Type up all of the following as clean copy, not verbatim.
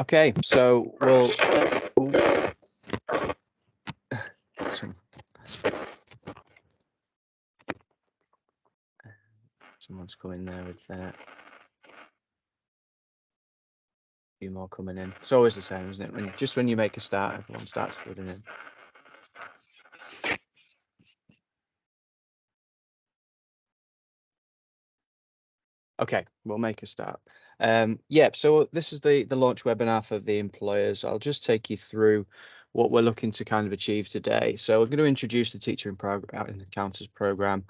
Okay, so we'll. Ooh, some- someone's coming there with a few more coming in. It's always the same, isn't it? When you make a start, everyone starts flooding in. Okay, we'll make a start. Yeah, so this is the launch webinar for the employers. I'll just take you through what we're looking to kind of achieve today. So I'm going to introduce the Teacher in Encounters program.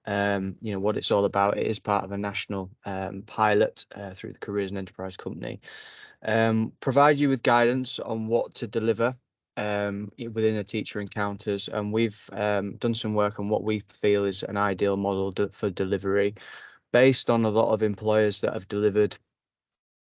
What it's all about. It is part of a national pilot through the Careers and Enterprise Company. Provide you with guidance on what to deliver within a Teacher Encounters, and we've done some work on what we feel is an ideal model for delivery based on a lot of employers that have delivered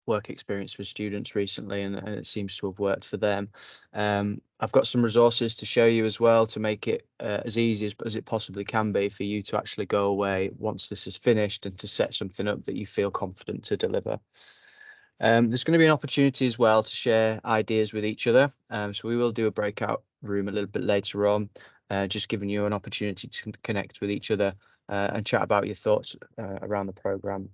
work experience for students recently, and it seems to have worked for them. I've got some resources to show you as well to make it as easy as it possibly can be for you to actually go away once this is finished and to set something up that you feel confident to deliver. There's going to be an opportunity as well to share ideas with each other. So we will do a breakout room a little bit later on, just giving you an opportunity to connect with each other and chat about your thoughts around the program.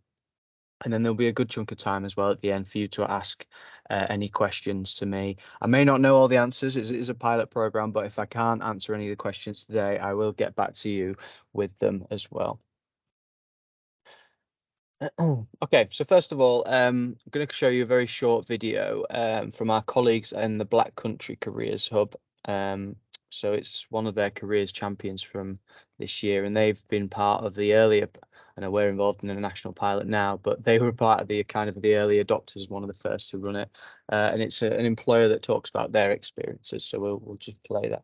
And then there'll be a good chunk of time as well at the end for you to ask any questions to me. I may not know all the answers. It is a pilot program, but if I can't answer any of the questions today, I will get back to you with them as well. Okay, so first of all, I'm going to show you a very short video from our colleagues in the Black Country Careers Hub. So it's one of their careers champions from this year, and they've been part of the earlier. I know we're involved in a national pilot now, but they were part of the kind of the early adopters, one of the first to run it. And it's an employer that talks about their experiences. So we'll just play that.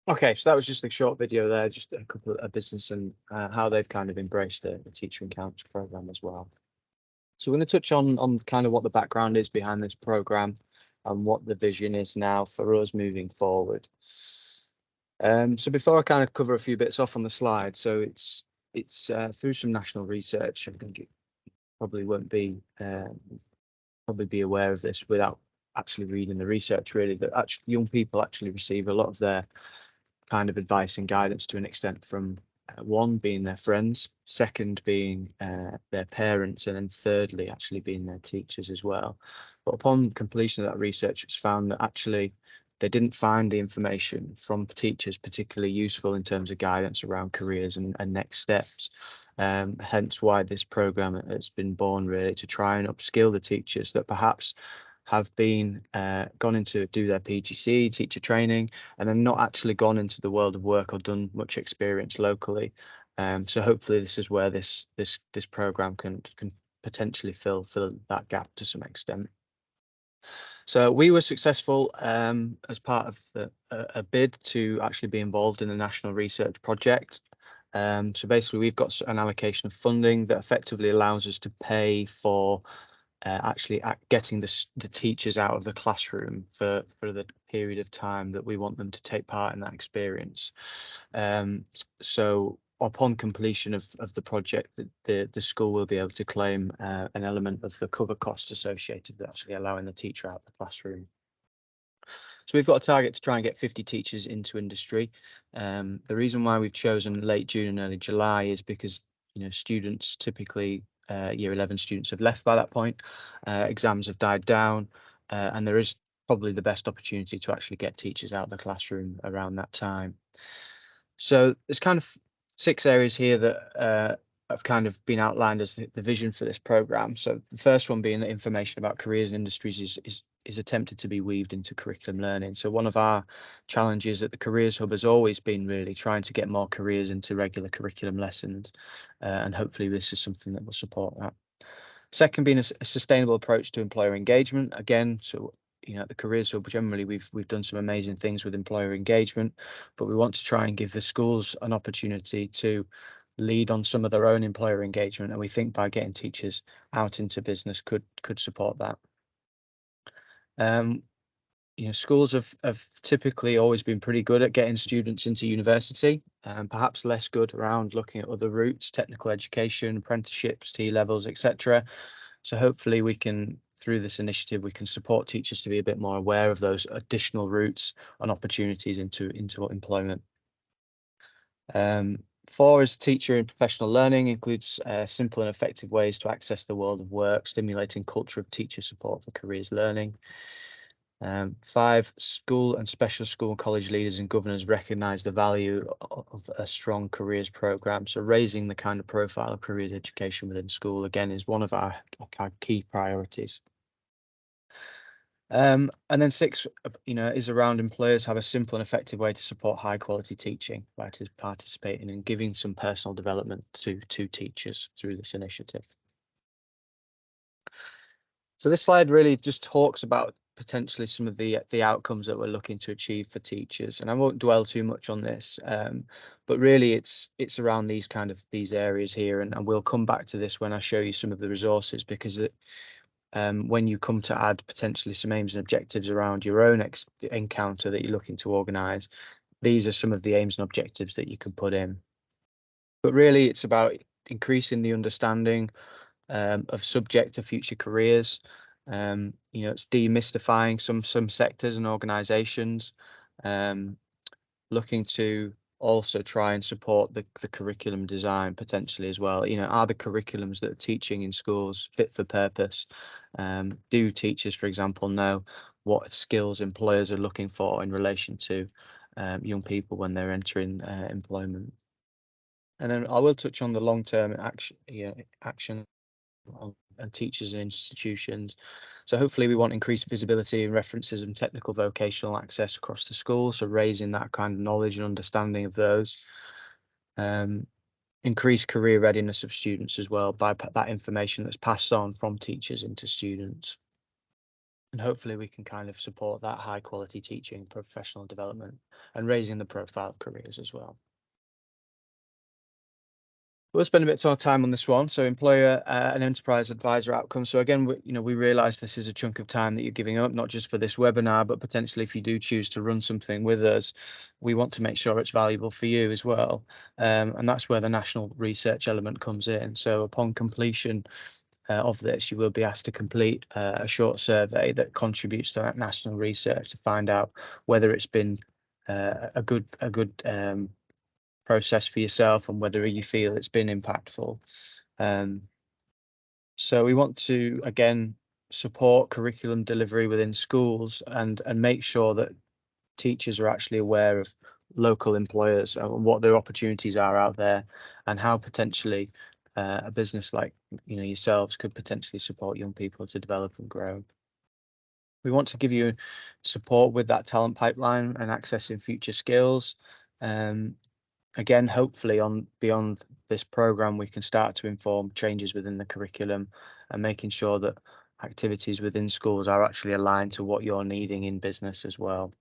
Okay, so that was just a short video there, just a couple of business and how they've kind of embraced the Teacher Encounters program as well. So we're going to touch on kind of what the background is behind this program and what the vision is now for us moving forward. So before I kind of cover a few bits off on the slide, so it's through some national research. I think it probably won't be probably be aware of this without actually reading the research. Really, that actually young people actually receive a lot of their kind of advice and guidance to an extent from one being their friends, second being their parents, and then thirdly actually being their teachers as well. But upon completion of that research, it's found that actually they didn't find the information from teachers particularly useful in terms of guidance around careers and next steps. Hence why this program has been born, really, to try and upskill the teachers that perhaps have been gone into do their PGC, teacher training, and then not actually gone into the world of work or done much experience locally. So hopefully this is where this program can potentially fill that gap to some extent. So we were successful as part of a bid to actually be involved in the National Research Project. So basically we've got an allocation of funding that effectively allows us to pay for actually getting the teachers out of the classroom for the period of time that we want them to take part in that experience. So upon completion of the project, the school will be able to claim an element of the cover cost associated with actually allowing the teacher out of the classroom. So we've got a target to try and get 50 teachers into industry. The reason why we've chosen late June and early July is because students typically year 11 students have left by that point, exams have died down, and there is probably the best opportunity to actually get teachers out of the classroom around that time. So there's kind of 6 areas here that have kind of been outlined as the vision for this program. So the first one being that information about careers and industries is attempted to be weaved into curriculum learning. So one of our challenges at the Careers Hub has always been really trying to get more careers into regular curriculum lessons, and hopefully this is something that will support that. Second, being a sustainable approach to employer engagement. Again, so at the Careers Hub, generally we've done some amazing things with employer engagement, but we want to try and give the schools an opportunity to lead on some of their own employer engagement, and we think by getting teachers out into business could support that. Schools have typically always been pretty good at getting students into university, and perhaps less good around looking at other routes, technical education, apprenticeships, T-levels, etc. So hopefully we can, through this initiative, we can support teachers to be a bit more aware of those additional routes and opportunities into employment. 4 is teacher and professional learning, includes simple and effective ways to access the world of work, stimulating culture of teacher support for careers learning. 5, school and special school and college leaders and governors recognise the value of a strong careers programme. So raising the kind of profile of careers education within school, again, is one of our key priorities. And then 6, is around employers have a simple and effective way to support high quality teaching by participating and giving some personal development to teachers through this initiative. So this slide really just talks about potentially some of the outcomes that we're looking to achieve for teachers, and I won't dwell too much on this, but really it's around these areas here, and we'll come back to this when I show you some of the resources, because when you come to add potentially some aims and objectives around your own encounter that you're looking to organise, these are some of the aims and objectives that you can put in. But really it's about increasing the understanding of subject to future careers. It's demystifying some sectors and organisations, looking to also try and support the curriculum design potentially as well. Are the curriculums that are teaching in schools fit for purpose? Do teachers, for example, know what skills employers are looking for in relation to young people when they're entering employment? And then I will touch on the long-term action and teachers and institutions. So hopefully we want increased visibility and references and technical vocational access across the school, so raising that kind of knowledge and understanding of those. Increase career readiness of students as well by that information that's passed on from teachers into students. And hopefully we can kind of support that high quality teaching, professional development, and raising the profile of careers as well. We'll spend a bit of time on this one. So employer and enterprise advisor outcomes. So again, we realize this is a chunk of time that you're giving up, not just for this webinar, but potentially if you do choose to run something with us, we want to make sure it's valuable for you as well. And that's where the national research element comes in. So upon completion of this, you will be asked to complete a short survey that contributes to that national research to find out whether it's been a good process for yourself and whether you feel it's been impactful. So we want to, again, support curriculum delivery within schools and make sure that teachers are actually aware of local employers and what their opportunities are out there, and how potentially a business like yourselves could potentially support young people to develop and grow. We want to give you support with that talent pipeline and accessing future skills. Again, hopefully beyond this program, we can start to inform changes within the curriculum and making sure that activities within schools are actually aligned to what you're needing in business as well.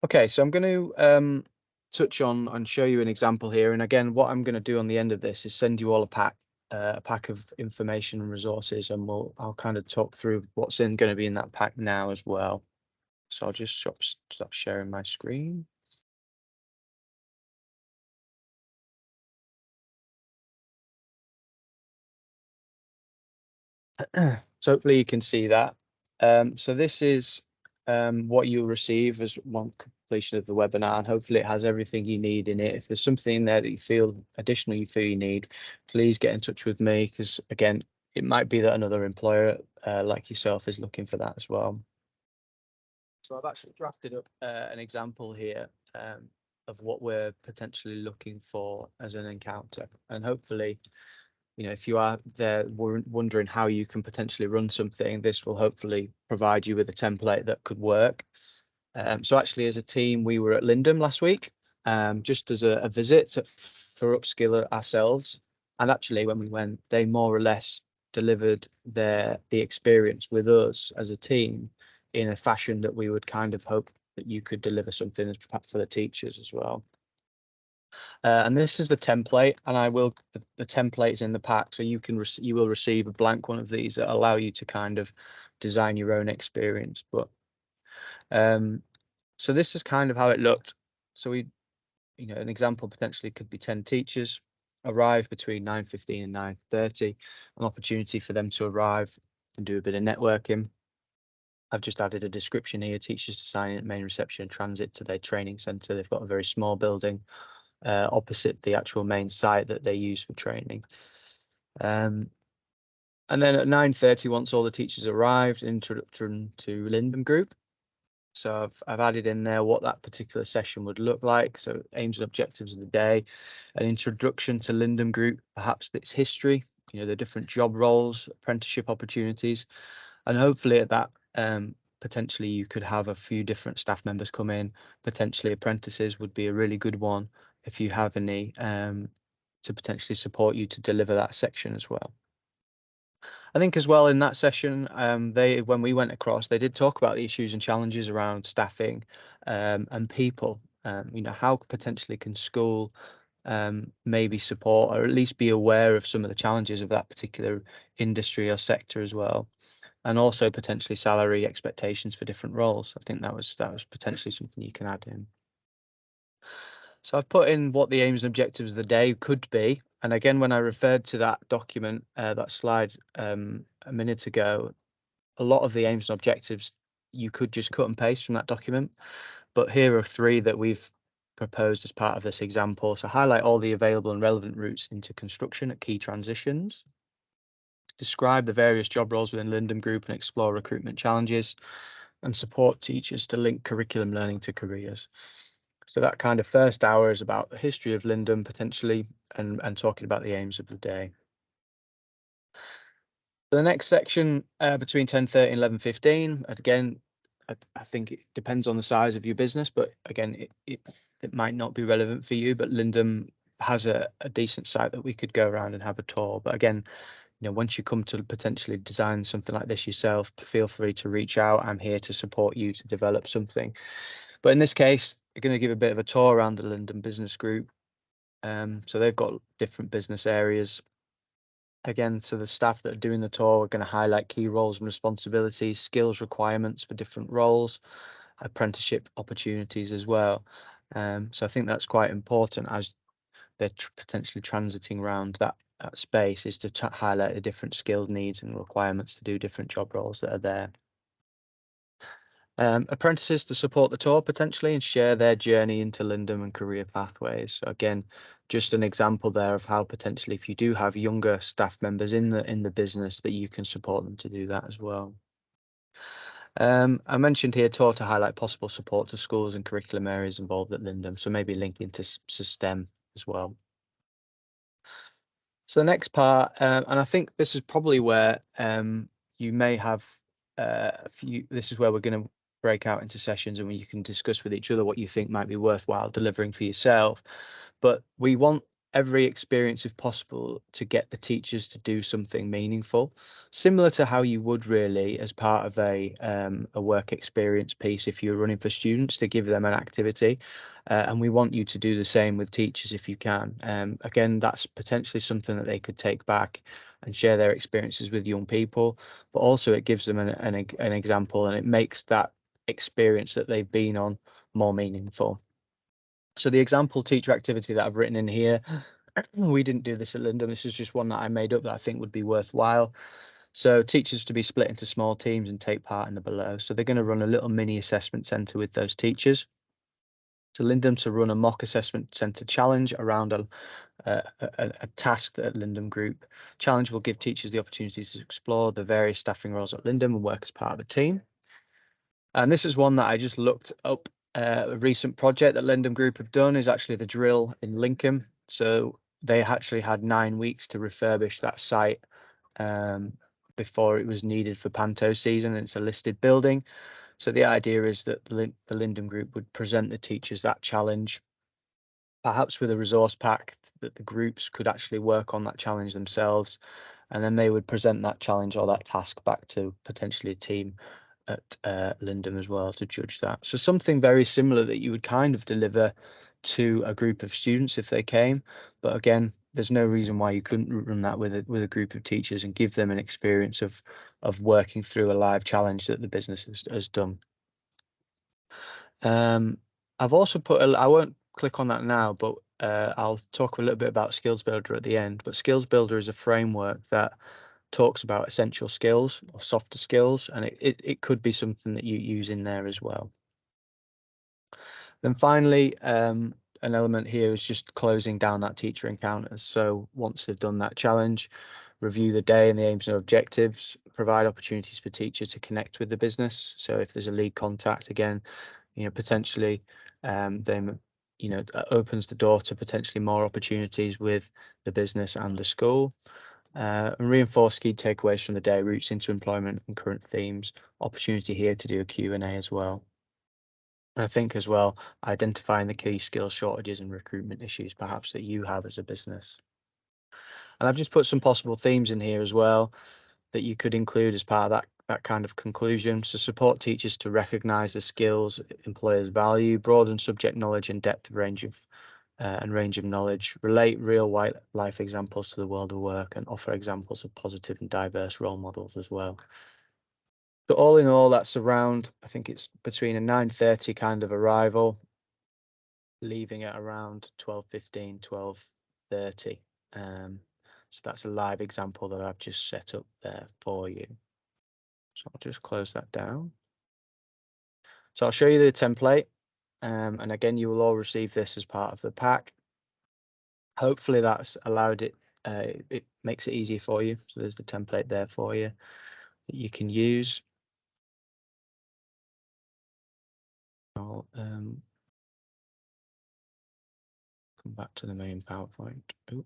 Okay, so I'm going to touch on and show you an example here. And again, what I'm going to do on the end of this is send you all a pack of information and resources, and I'll kind of talk through what's going to be in that pack now as well. So I'll just stop sharing my screen. So hopefully you can see that. So this is what you'll receive as one completion of the webinar, and hopefully it has everything you need in it. If there's something in there that you feel you need, please get in touch with me, because again, it might be that another employer like yourself is looking for that as well. So I've actually drafted up an example here of what we're potentially looking for as an encounter, and hopefully, if you are there wondering how you can potentially run something, this will hopefully provide you with a template that could work. So actually, as a team, we were at Lindum last week, just as a visit for upskill ourselves. And actually, when we went, they more or less delivered the experience with us as a team in a fashion that we would kind of hope that you could deliver something as perhaps for the teachers as well. And this is the template, and the template is in the pack, so you will receive a blank one of these that allow you to kind of design your own experience. But so this is kind of how it looked. So an example potentially could be 10 teachers arrive between 9:15 and 9:30, an opportunity for them to arrive and do a bit of networking. I've just added a description here: teachers to sign in at main reception and transit to their training centre. They've got a very small building opposite the actual main site that they use for training. And then at 9:30, once all the teachers arrived, introduction to Lindum Group. So I've added in there what that particular session would look like. So aims and objectives of the day, an introduction to Lindum Group, perhaps its history, the different job roles, apprenticeship opportunities, and hopefully at that potentially you could have a few different staff members come in. Potentially apprentices would be a really good one if you have any to potentially support you to deliver that section as well. I think as well in that session, when we went across, they did talk about the issues and challenges around staffing and people. How potentially can school maybe support or at least be aware of some of the challenges of that particular industry or sector as well, and also potentially salary expectations for different roles. I think that was potentially something you can add in. So I've put in what the aims and objectives of the day could be. And again, when I referred to that document, that slide a minute ago, a lot of the aims and objectives you could just cut and paste from that document. But here are 3 that we've proposed as part of this example. So highlight all the available and relevant routes into construction at key transitions. Describe the various job roles within Lindum Group and explore recruitment challenges, and support teachers to link curriculum learning to careers. So that kind of first hour is about the history of Lindum potentially and talking about the aims of the day. The next section between 10:30 and 11:15, again, I think it depends on the size of your business, but again, it might not be relevant for you, but Lindum has a decent site that we could go around and have a tour. But again, once you come to potentially design something like this yourself, feel free to reach out. I'm here to support you to develop something. But in this case, they're going to give a bit of a tour around the Lindum Business Group. So they've got different business areas. Again, so the staff that are doing the tour are going to highlight key roles and responsibilities, skills requirements for different roles, apprenticeship opportunities as well. So I think that's quite important as they're potentially transiting around that space, is to highlight the different skilled needs and requirements to do different job roles that are there. Apprentices to support the tour potentially and share their journey into Lindum and career pathways. So again, just an example there of how potentially, if you do have younger staff members in the business, that you can support them to do that as well. I mentioned here tour to highlight possible support to schools and curriculum areas involved at Lindum, so maybe linking to STEM as well. So the next part, and I think this is probably where you may have a few. This is where we're going to break out into sessions and when you can discuss with each other what you think might be worthwhile delivering for yourself. But we want every experience, if possible, to get the teachers to do something meaningful, similar to how you would really as part of a work experience piece if you're running for students, to give them an activity. And we want you to do the same with teachers if you can. Again, that's potentially something that they could take back and share their experiences with young people, but also it gives them an example, and it makes that experience that they've been on more meaningful. So the example teacher activity that I've written in here, we didn't do this at Lindum. This is just one that I made up that I think would be worthwhile. So teachers to be split into small teams and take part in the below. So they're going to run a little mini assessment centre with those teachers. To Lindum to run a mock assessment centre challenge around a task that Lindum Group. Challenge will give teachers the opportunities to explore the various staffing roles at Lindum and work as part of a team. And this is one that I just looked up. A recent project that Lindum Group have done is actually the drill in Lincoln. So they actually had 9 weeks to refurbish that site before it was needed for Panto season. It's a listed building. So the idea is that the Lindum Group would present the teachers that challenge, perhaps with a resource pack that the groups could actually work on that challenge themselves. And then they would present that challenge or that task back to potentially a team at Lindum as well to judge that. So something very similar that you would kind of deliver to a group of students if they came. But again, there's no reason why you couldn't run that with a group of teachers and give them an experience of working through a live challenge that the business has done. I've also put, I won't click on that now, but I'll talk a little bit about Skills Builder at the end. But Skills Builder is a framework that talks about essential skills or softer skills, and it could be something that you use in there as well. Then finally, an element here is just closing down that teacher encounters. So once they've done that challenge, review the day and the aims and objectives, provide opportunities for teacher to connect with the business. So if there's a lead contact, again, potentially then opens the door to potentially more opportunities with the business and the school. And reinforce key takeaways from the day, routes into employment and current themes. Opportunity here to do a Q&A as well. And I think as well, identifying the key skills shortages and recruitment issues perhaps that you have as a business. And I've just put some possible themes in here as well that you could include as part of that kind of conclusion. So support teachers to recognise the skills employers value, broaden subject knowledge and depth range of knowledge, relate real life examples to the world of work, and offer examples of positive and diverse role models as well. So all in all, that's around, I think it's between a 9:30 kind of arrival, leaving at around 12:15, 12:30. So that's a live example that I've just set up there for you. So I'll just close that down. So I'll show you the template. And again, you will all receive this as part of the pack. Hopefully that's allowed it, it makes it easier for you. So there's the template there for you that you can use. I'll come back to the main PowerPoint. Ooh.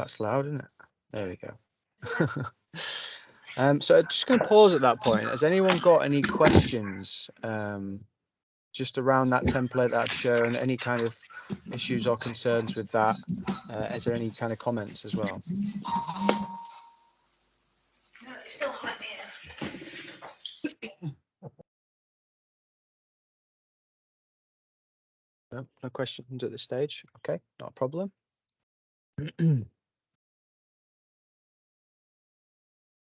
that's loud, isn't it? There we go. So I'm just going to pause at that point. Has anyone got any questions just around that template that I've shown? Any kind of issues or concerns with that? Is there any kind of comments as well? No, it's still not let me in. No, no questions at this stage. Okay, not a problem.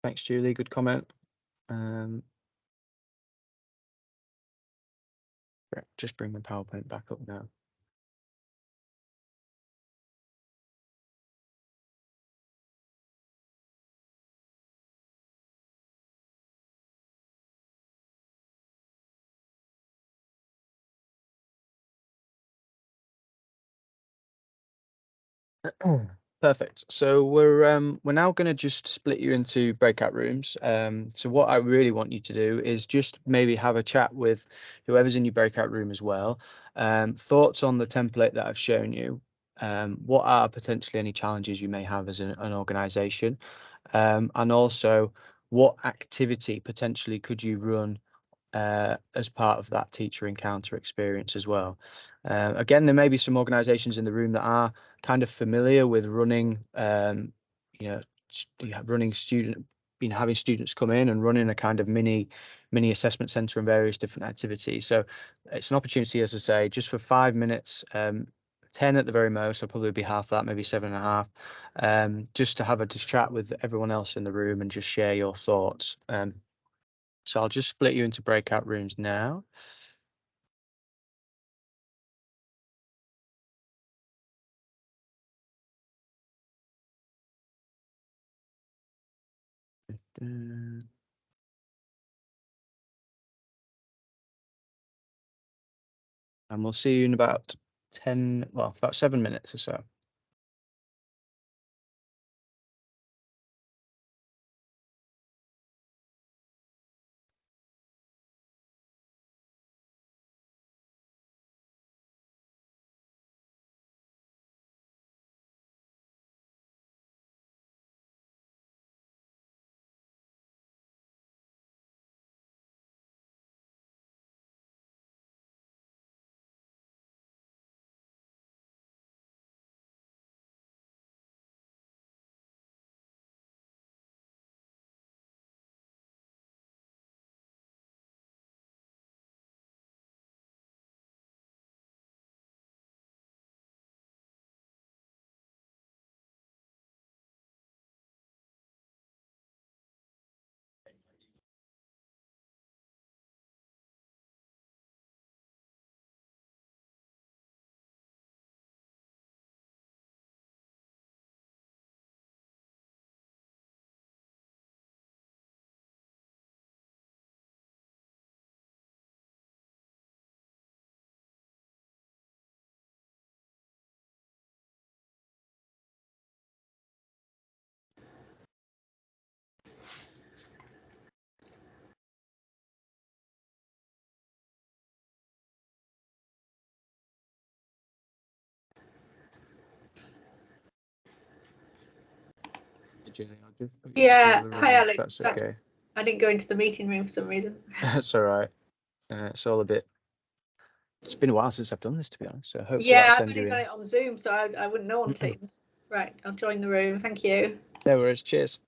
Thanks, Julie. Good comment. Just bring my PowerPoint back up now. Perfect. So we're now going to just split you into breakout rooms. So what I really want you to do is just maybe have a chat with whoever's in your breakout room as well. Thoughts on the template that I've shown you. What are potentially any challenges you may have as an organization? And also, what activity potentially could you run as part of that teacher encounter experience as well. Again, there may be some organizations in the room that are kind of familiar with running, running student, having students come in and running a kind of mini assessment center and various different activities. So it's an opportunity, as I say, just for 5 minutes, 10 at the very most. I'll probably be half that, maybe 7.5, just to have a chat with everyone else in the room and just share your thoughts. So I'll just split you into breakout rooms now. And we'll see you in about 10, well, about 7 minutes or so. Yeah, hi Alex. That's okay. I didn't go into the meeting room for some reason. That's all right. It's all a bit. It's been a while since I've done this, to be honest. So hopefully Yeah, that'll I've send only you done in. it on Zoom, so I wouldn't know on Teams. Right, I'll join the room. Thank you. No worries. Cheers.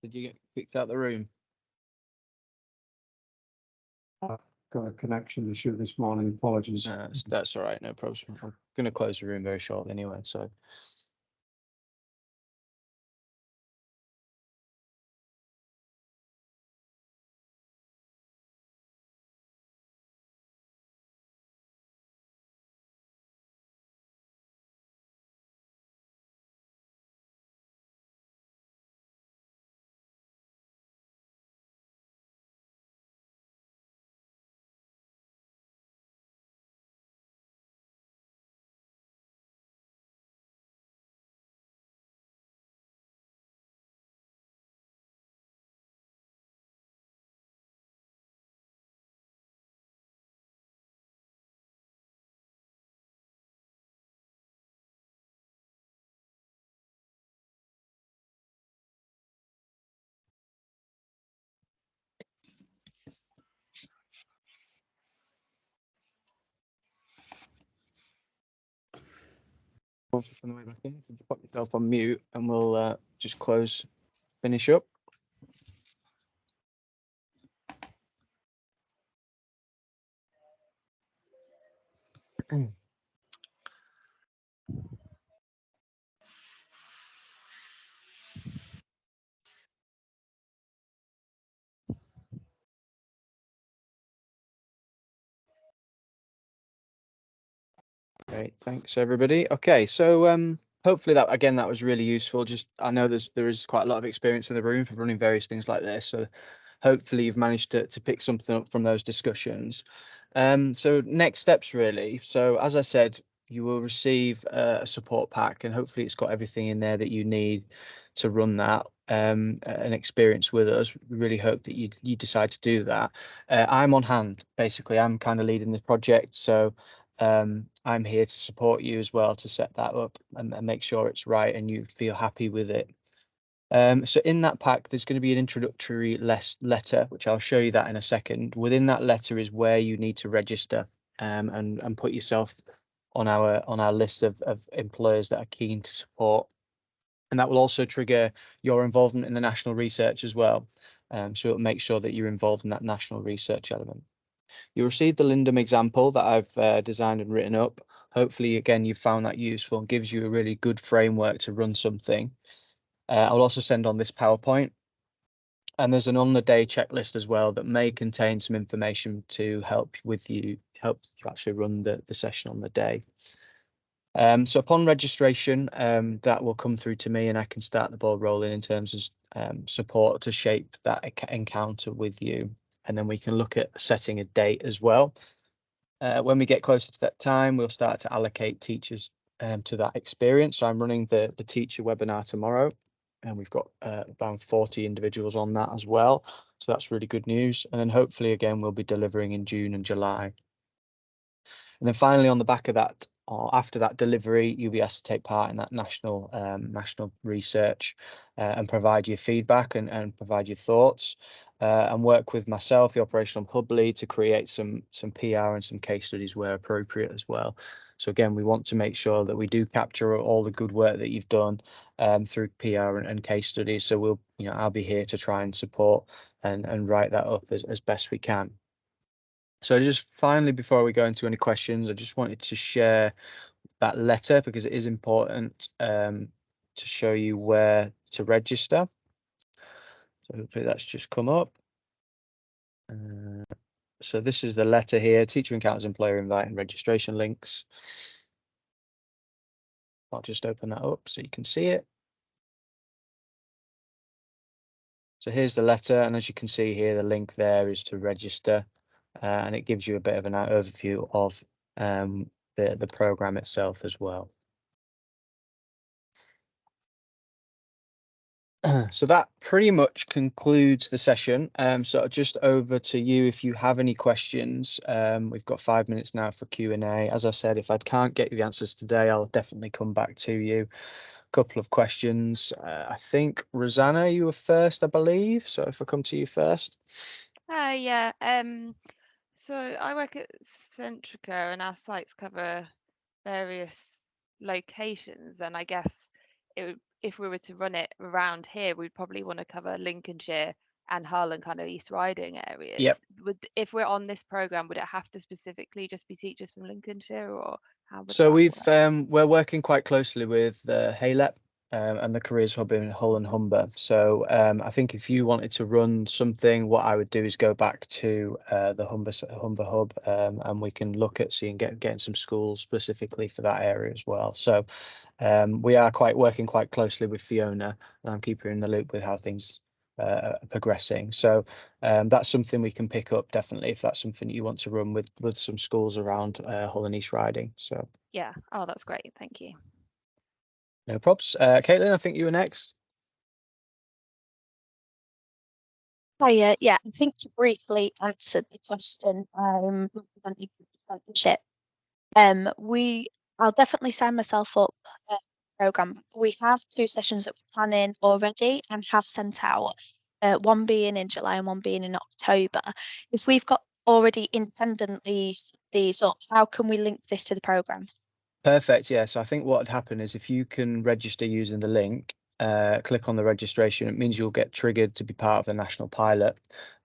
Did you get kicked out of the room? I've got a connection issue this morning. Apologies. That's all right, no problem. I'm going to close the room very shortly anyway, so. On the way back in, you put yourself on mute and we'll just finish up. Great, thanks everybody. Okay, so hopefully that was really useful. Just I know there is quite a lot of experience in the room for running various things like this, so hopefully you've managed to pick something up from those discussions. So next steps really. So as I said, you will receive a support pack, and hopefully it's got everything in there that you need to run that. An experience with us. We really hope that you decide to do that. I'm on hand, basically. I'm kind of leading the project, so I'm here to support you as well to set that up and make sure it's right and you feel happy with it. So in that pack, there's going to be an introductory letter, which I'll show you that in a second. Within that letter is where you need to register and put yourself on our list of employers that are keen to support. And that will also trigger your involvement in the national research as well. So it'll make sure that you're involved in that national research element. You'll receive the Lindum example that I've designed and written up. Hopefully, again, you found that useful and gives you a really good framework to run something. I'll also send on this PowerPoint. And there's an on-the-day checklist as well that may contain some information to help you actually run the session on the day. So upon registration, that will come through to me and I can start the ball rolling in terms of support to shape that encounter with you. And then we can look at setting a date as well. When we get closer to that time, we'll start to allocate teachers to that experience. So I'm running the teacher webinar tomorrow, and we've got around 40 individuals on that as well. So that's really good news. And then hopefully, again, we'll be delivering in June and July. And then finally, on the back of that, or after that delivery, you'll be asked to take part in that national research and provide your feedback and provide your thoughts and work with myself, the operational hub lead, to create some PR and some case studies where appropriate as well. So again, we want to make sure that we do capture all the good work that you've done through PR and case studies. So I'll be here to try and support and write that up as best we can. So just finally, before we go into any questions, I just wanted to share that letter because it is important to show you where to register. So hopefully that's just come up. So this is the letter here, Teacher Encounters Employer Invite and Registration Links. I'll just open that up so you can see it. So here's the letter, and as you can see here, the link there is to register, and it gives you a bit of an overview of the program itself as well. So that pretty much concludes the session. So just over to you if you have any questions. We've got 5 minutes now for Q&A. As I said, if I can't get you the answers today, I'll definitely come back to you. A couple of questions. I think Rosanna, you were first, I believe. So if I come to you first. Hi, yeah. So I work at Centrica and our sites cover various locations, and I guess it if we were to run it around here, we'd probably want to cover Lincolnshire and Hull and kind of East Riding areas. Yep. If we're on this program, would it have to specifically just be teachers from Lincolnshire, or how would So that work? we're working quite closely with HALEP and the Careers Hub in Hull and Humber. So I think if you wanted to run something, what I would do is go back to the Humber Hub, and we can look at getting some schools specifically for that area as well. So we are working quite closely with Fiona, and I'm keeping her in the loop with how things are progressing. So that's something we can pick up definitely if that's something you want to run with some schools around Hull and East Riding. So Yeah. Oh, that's great. Thank you. no props. Caitlin, I think you were next. Hiya, yeah, I think you briefly answered the question. Representing apprenticeship. I'll definitely sign myself up program. We have 2 sessions that we're planning already and have sent out. One being in July and one being in October. If we've got already independently set these up, how can we link this to the program? Perfect. Yeah. So I think what would happen is if you can register using the link, click on the registration, it means you'll get triggered to be part of the national pilot,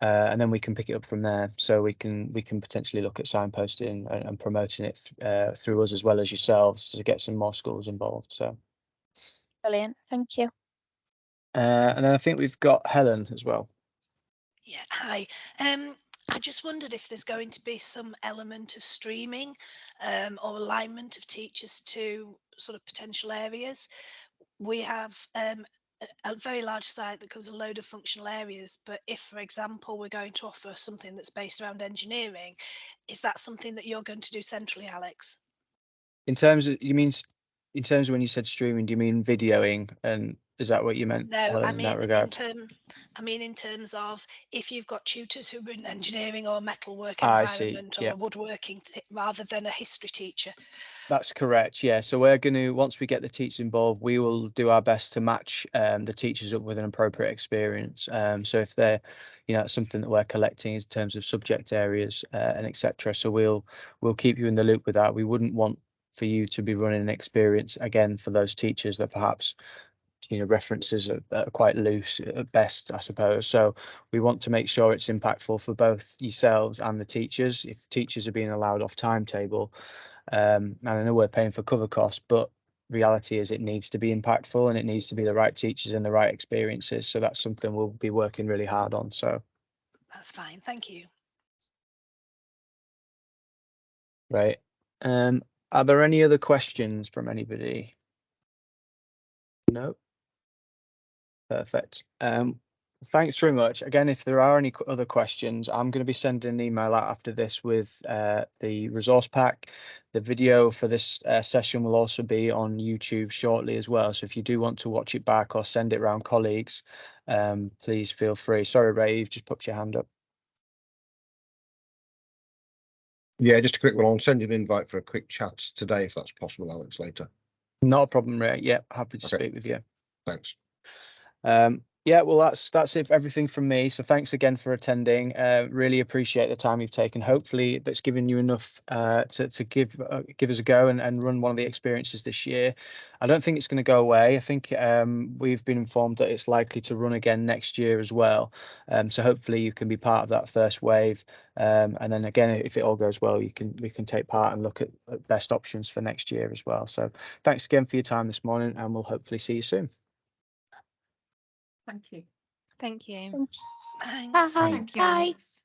and then we can pick it up from there. So we can potentially look at signposting and promoting it through us as well as yourselves to get some more schools involved. So Brilliant, thank you. and then I think we've got Helen as well. Yeah, hi. I just wondered if there's going to be some element of streaming or alignment of teachers to sort of potential areas. We have a very large site that covers a load of functional areas, but if, for example, we're going to offer something that's based around engineering, is that something that you're going to do centrally, Alex? In terms of when you said streaming, do you mean videoing, and is that what you meant? No, Helen, I in mean that regard? in terms of if you've got tutors who are in engineering or metalwork I see. environment or Yeah. woodworking rather than a history teacher. That's correct. Yeah. So we're going to, once we get the teachers involved, we will do our best to match the teachers up with an appropriate experience. So if they're, something that we're collecting in terms of subject areas and etc. So we'll keep you in the loop with that. We wouldn't want for you to be running an experience again for those teachers that perhaps references are quite loose at best, I suppose. So we want to make sure it's impactful for both yourselves and the teachers. If teachers are being allowed off timetable, and I know we're paying for cover costs, but reality is it needs to be impactful and it needs to be the right teachers and the right experiences. So that's something we'll be working really hard on. So that's fine. Thank you. Right. Are there any other questions from anybody? No. Perfect. Thanks very much. Again, if there are any other questions, I'm going to be sending an email out after this with the resource pack. The video for this session will also be on YouTube shortly as well. So if you do want to watch it back or send it around colleagues, please feel free. Sorry, Ray, you've just put your hand up. Yeah, just a quick one. I'll send you an invite for a quick chat today, if that's possible, Alex, later. Not a problem, Ray. Yeah, happy to speak with you. Thanks. Yeah, well, that's it for everything from me. So thanks again for attending. Really appreciate the time you've taken. Hopefully that's given you enough to give us a go and run one of the experiences this year. I don't think it's going to go away. I think we've been informed that it's likely to run again next year as well. So hopefully you can be part of that first wave. And then again, if it all goes well, we can take part and look at best options for next year as well. So thanks again for your time this morning, and we'll hopefully see you soon. Thank you. Thank you. Thank you. Thanks. Bye. Thank you, Bye. Alex.